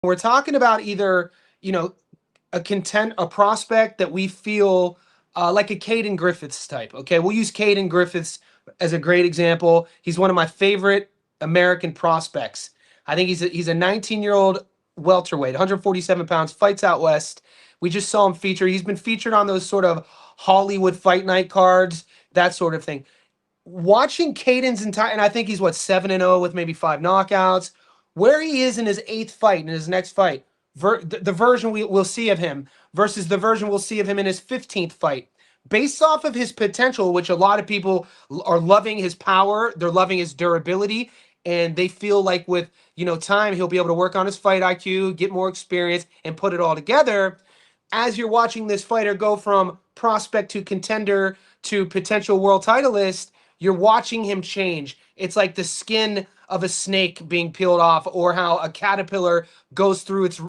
We're talking about either, you know, a prospect that we feel like a Caden Griffiths type. Okay, we'll use Caden Griffiths as a great example. He's one of my favorite American prospects. I think he's a 19-year-old welterweight, 147 pounds, fights out west. We just saw him featured. He's been featured on those sort of Hollywood fight night cards, that sort of thing. Watching Caden's entire, and I think he's what, 7-0 with maybe 5 knockouts. Where he is in his eighth fight, in his next fight, the version we'll see of him versus the version we'll see of him in his 15th fight. Based off of his potential, which a lot of people are loving his power, they're loving his durability, and they feel like with time he'll be able to work on his fight IQ, get more experience, and put it all together. As you're watching this fighter go from prospect to contender to potential world titleist, you're watching him change. It's like the skin of a snake being peeled off, or how a caterpillar goes through its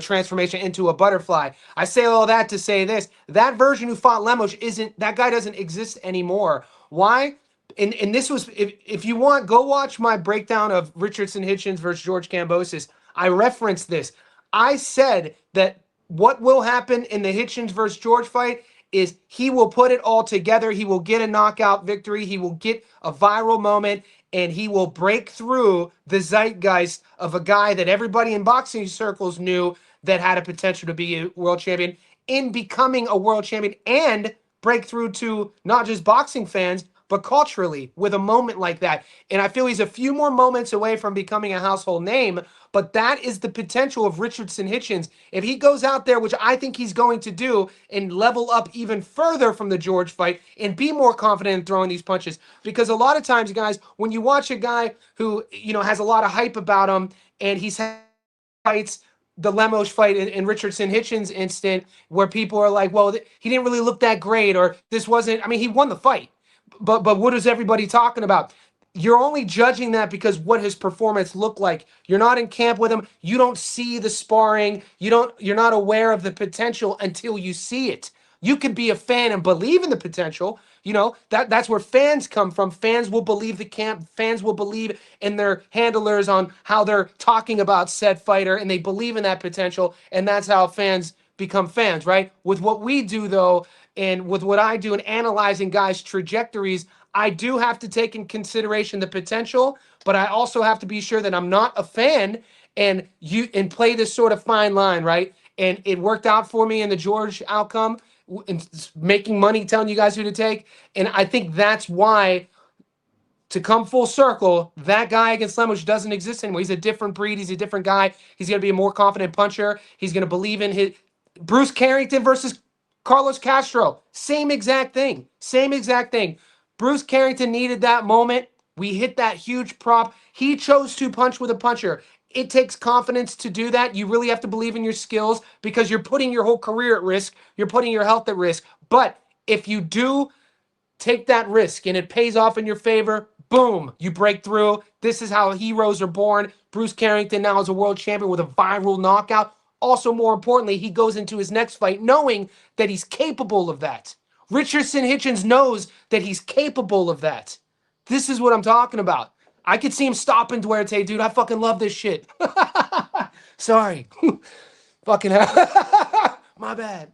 transformation into a butterfly. I say all that to say this: that version who fought Lemos that guy doesn't exist anymore. Why? And this was, if you want, go watch my breakdown of Richardson Hitchens versus George Kambosos. I referenced this. I said that what will happen in the Hitchens versus George fight is he will put it all together. He will get a knockout victory. He will get a viral moment, and he will break through the zeitgeist of a guy that everybody in boxing circles knew that had a potential to be a world champion, in becoming a world champion, and break through to not just boxing fans, but culturally with a moment like that. And I feel he's a few more moments away from becoming a household name, but that is the potential of Richardson Hitchens. If he goes out there, which I think he's going to do, and level up even further from the George fight and be more confident in throwing these punches. Because a lot of times, guys, when you watch a guy who, has a lot of hype about him, and he's had fights, the Lemos fight and Richardson Hitchens instant, where people are like, well, he didn't really look that great, or this wasn't, I mean, he won the fight. But what is everybody talking about? You're only judging that because what his performance looked like. You're not in camp with him. You don't see the sparring. You're not aware of the potential until you see it. You could be a fan and believe in the potential. That's where fans come from. Fans will believe the camp. Fans will believe in their handlers on how they're talking about said fighter, and they believe in that potential. And that's how fans become fans, right? With what we do, though, and with what I do in analyzing guys' trajectories, I do have to take in consideration the potential, but I also have to be sure that I'm not a fan, and play this sort of fine line, right? And it worked out for me in the George outcome, and making money, telling you guys who to take. And I think that's why, to come full circle, that guy against Lemos doesn't exist anymore. He's a different breed. He's a different guy. He's going to be a more confident puncher. He's going to believe in his. Bruce Carrington versus Carlos Castro, same exact thing. Same exact thing. Bruce Carrington needed that moment. We hit that huge prop. He chose to punch with a puncher. It takes confidence to do that. You really have to believe in your skills, because you're putting your whole career at risk. You're putting your health at risk. But if you do take that risk and it pays off in your favor, boom, you break through. This is how heroes are born. Bruce Carrington now is a world champion with a viral knockout. Also, more importantly, he goes into his next fight knowing that he's capable of that. Richardson Hitchens knows that he's capable of that. This is what I'm talking about. I could see him stopping Duarte, dude. I fucking love this shit. Sorry. Fucking hell. My bad.